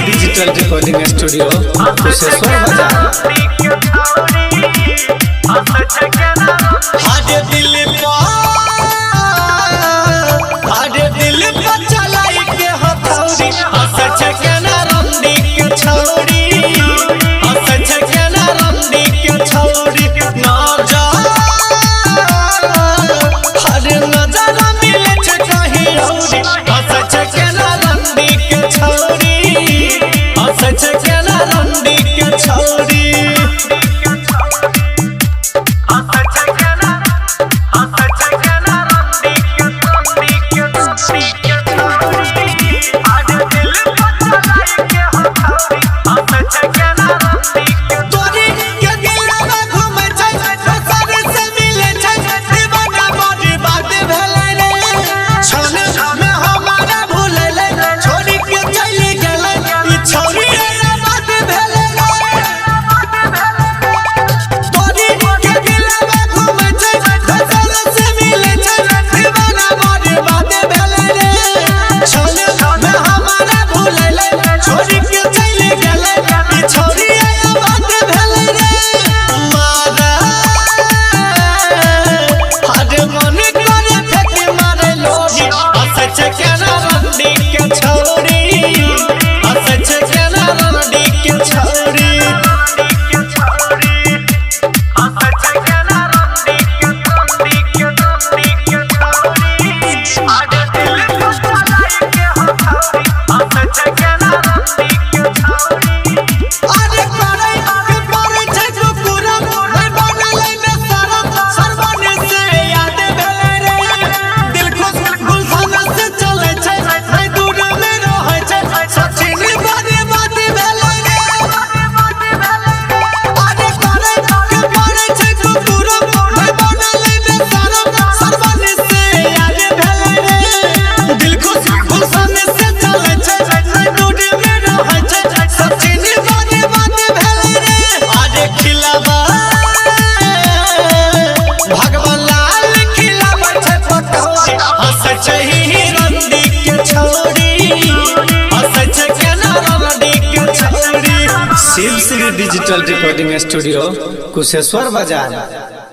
Digital recording studio Kusheshwar बाजार चलाई के हथौड़ी रंडी के छौड़ी रंडी के छौड़ी ना जा हरे नजर मिले छे कहीं औरी रंडी के छौड़ी रंडी के छौड़ी डिजिटल रिकॉर्डिंग स्टूडियो कुशेश्वर बाजार।